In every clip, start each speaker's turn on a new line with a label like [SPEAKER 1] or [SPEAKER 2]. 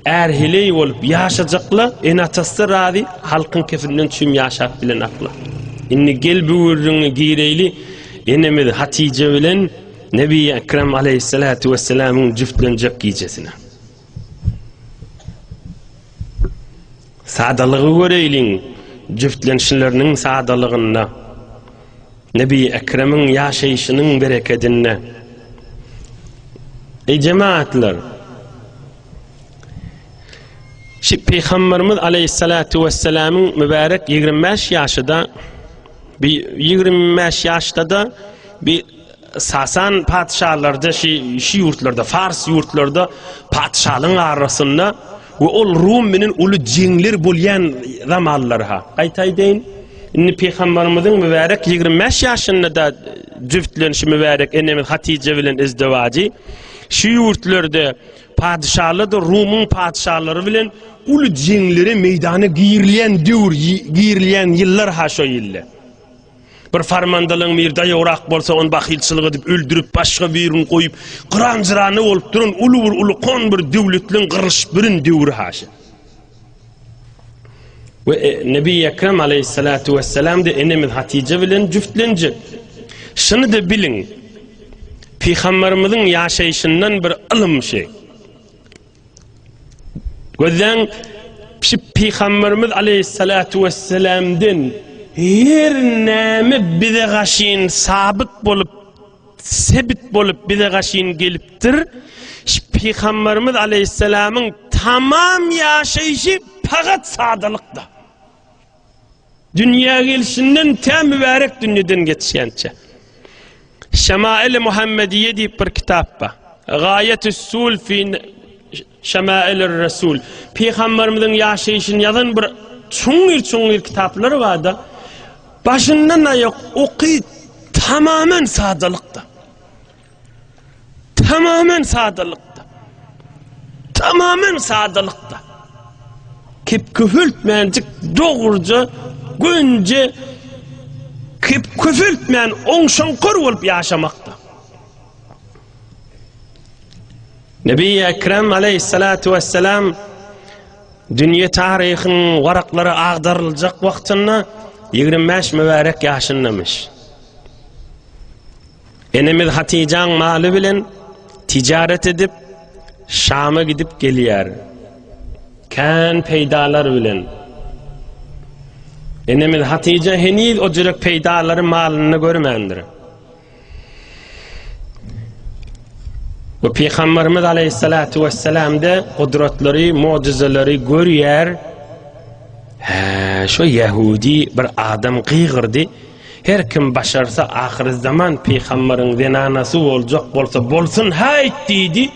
[SPEAKER 1] erhiley olup yaşajakla enatası radi halkın kefinden tüm yaşap bilen akla. İnni gelbi uğurluğunu gireyli enemiz Hatice bilen Nebi Ekrem aleyhissalatu vesselam'ın cüftlenecek giycesine. Sadalığı göreylin cüftlenişlerinin sadalığına. Nebi Ekrem'in yaşayışının bereketine. Ey cemaatler, Peygamberimiz aleyhissalatu vesselam'ın mübarek 25 yaşında bir Sasan padişahlarda şu yurtlarda, Fars yurtlarda padişahın arasında ve ol Rum'nin ulu cinler bolyan zamanlar ha. Qaytay deyin. İnni Peygamberimizin mübarek 25 yaşında da cüftlenişi mübarek enemiz Hatice bilen izdivacı. Şu yurtlarda padişahlar da Rum'un padişahları bilen ulu cinleri meydana giyirleyen yıllar ha şo yıllar. Bir farmandalığın mirda yorak bolsa on bakilçılık edip öldürüp başka birini koyup qırancıranı olup durun ulu kon bir devletlin qırış birin devri haşi. Ve Nebi Ekrem aleyhissalatu vesselam de enemiz Hatice bilen cüftlenecek. Şunu da bilin, Peygamberimizin yaşayışından bir ılım şey. Gözden Peygamberimiz aleyhissalatu vesselam'den her nemi bize gaşin sabit bolup sebit bolup bize gaşin geliptir. Peygamberimiz aleyhisselam'ın tamam yaşayışı fakat sadalıkta. Dünya gelişinden tam mübarek dünyadan geçençe. Şemail-i Muhammediye deyip bir kitap var. Gayet-ü Sul fi Şemail-i Resul. Peygamberimizin yaşayışını yazan bir çungir kitapları var da başından ayak okuy tamamen sadalıkta. Tamamen sadalıkta. Tamamen sadalıkta. Kip küfültmeyencik doğruca günce kip küfültmeyen onşankor olup yaşamakta. Nebi Ekrem aleyhissalatu vesselam dünya tarihin varakları ağdarılacak vaktinde 25 mübarek yaşındamış. Enemiz Hatice'nin malı bilen ticaret edip Şam'a gidip geliyor. Kan peydalar bilen. Enemiz Hatice henüz o cürek peydaların malını görmendir. Ve Peygamberimiz aleyhissalatu vesselam da kudretleri, mucizeleri görüyor. Şu Yahudi bir adam kıyırdı. Her kim başarsa ahir zaman Peygamberin zenanası olacak bolsa bolsun hayt dedi.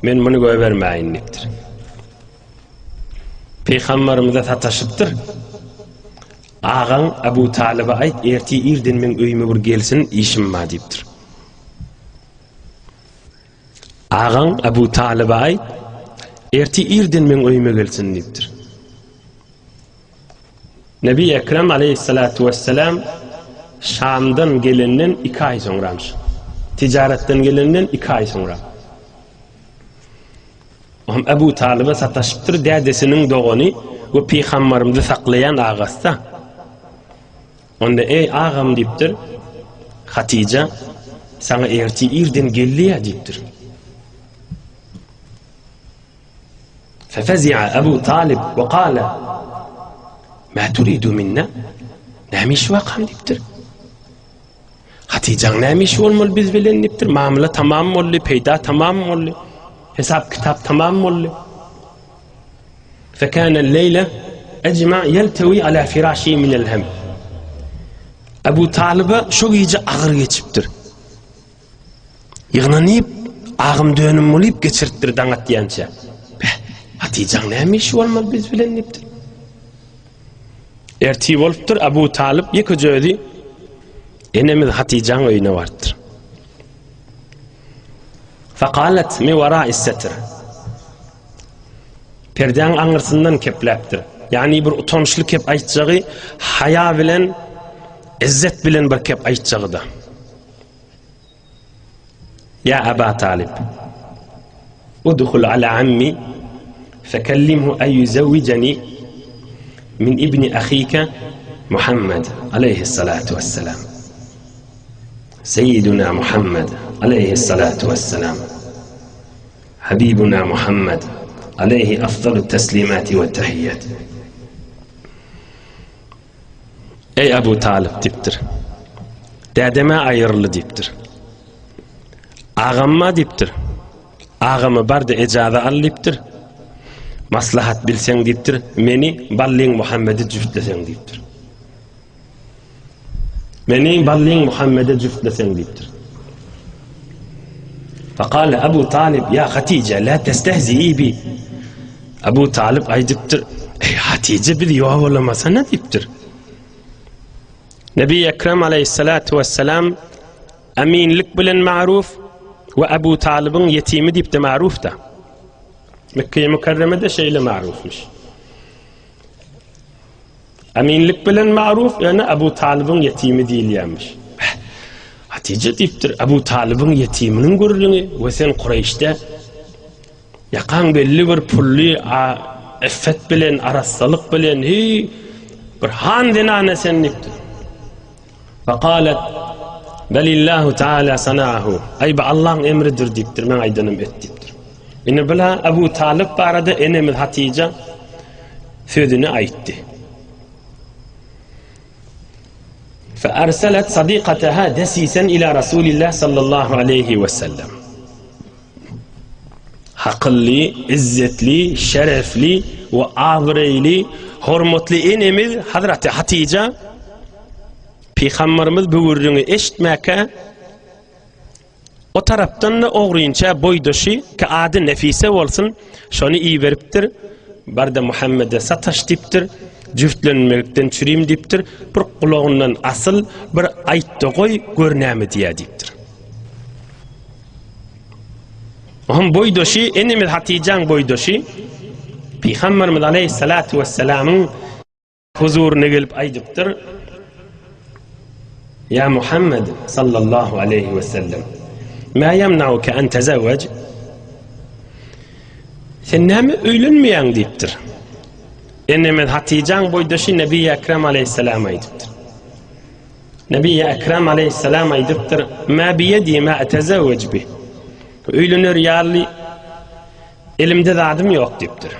[SPEAKER 1] Men bunu gövermeyinliktir. Peygamberimize sataşıptır. Ağam Ebu Talib'e ait erti irden men öyüme bir gelsin işim ma deyiptir. Ağam Ebu Talib'e ait erti irden men öyüme gelsin deyiptir. Nebi Ekrem aleyhissalatu vesselam Şam'dan gelenden 2 ay sonramış. Ticaretten gelenden 2 ay sonra. Ebu Talib'e sataşıptır dedesinin doğunu ve Peygamberimizi saklayan ağasta. Onda ey ağam deyiptir, Hatice sana erti irden geldi ya deyiptir. Fefezi'a Ebu Talib ve kâle ma turidu minna namiş vakam deyiptir. Hatice'nin namiş olmalı biz bilen deyiptir. Mamla tamam oldu, peyda tamam oldu. Hesap kitap tamam oldu. Fekâne leyle ecma yeltevi ala firâşi minel hem. Ebu Talib'e çok iyice ağır geçiptir. Yığınanıyıp ağım dönüm olayıp geçirttir danat diyençe. Hatice'nin neymiş olmalı biz bilen deyiptir. Erti oluptur Ebu Talib yıkıcıydı. Enemiz Hatice'nin öyüne vardır. Fekalet mi vara issetir. Perdenin anırsından kepleptir. Yani bir utanışlı kep ayıtacağı haya bilen İzzet bilen bir kep ayıtacağı da. Ya Ebu Talib udhul ala ammi فكلمه أن يزوجني من ابن أخيك محمد عليه الصلاة والسلام. سيدنا محمد عليه الصلاة والسلام، حبيبنا محمد عليه أفضل التسليمات والتحيات. Ey Abu Talib diptir. Dädeme aýyrly diptir. Agamma diptir. Agamy barda ejaza alyptir. Maslahat bilseň diptir. Meni balliň Muhammedi jüftleseň diptir. Meni balliň Muhammede jüftleseň diptir. فقال أبو طالب يا خديجة لا تستهزئي بي. Abu Talib aýdypdyr. Ey Hatice bir ýoga bolamasana dipdir. Nebi Ekrem aleyhissalatu vesselam aminlik bilen ma'ruf ve Abu Talib'in yetimi deyip de ma'ruf da. Mekke-i Mükerreme'de şeyle ma'rufmuş. Aminlik bilen ma'ruf yani Abu Talib'in yetimi değil yanmış. Hatice deyipdir Abu Talib'in yetiminin gurrunu ve sen Kureyş'te yakan belli bir pulli effet bilen, arassalık bilen bir han denane sen deyipdir. فقالت بل الله تعالى صنعه أي بالله emridir diptir men aydanım et diptir. Ine bila Abu Talib barada enemiz Hatice sözünü aytti. فأرسلت صديقتها دسيسا إلى رسول الله صلى الله عليه وسلم. Hakıllı, izzetli, şerefli ve ağreyli, hormatlı enemiz Hazreti Hatice Peygamberimiz buyurduğunu eşitmeke o taraftan da oğruyunca boydoşi ki adı Nefise olsun şunu iyi veriptir. Barda Muhammed'e sataş diptir. Cüftlenmekten çürüyüm diptir. Bir kulağından asıl bir aytta koy görnemi diye diptir. Ohum boydoşi enimiz Hatice'nin boydoşi Peygamberimiz aleyhissalatu vesselam'ın huzuruna gelip aydıptır. يا محمد صلى الله عليه وسلم ما يمنعك أن تزوج سنهم öýlenmeýän diýipdir. Ennemen Hatice'ň boýdaşy Nebi Ekrem aleyhisselam aýdypdyr. Nebi Ekrem aleyhisselam aýdypdyr ma biyedi ma atazawwaj bih. Öýlenir ýaly elimde zadym ýok diýipdir.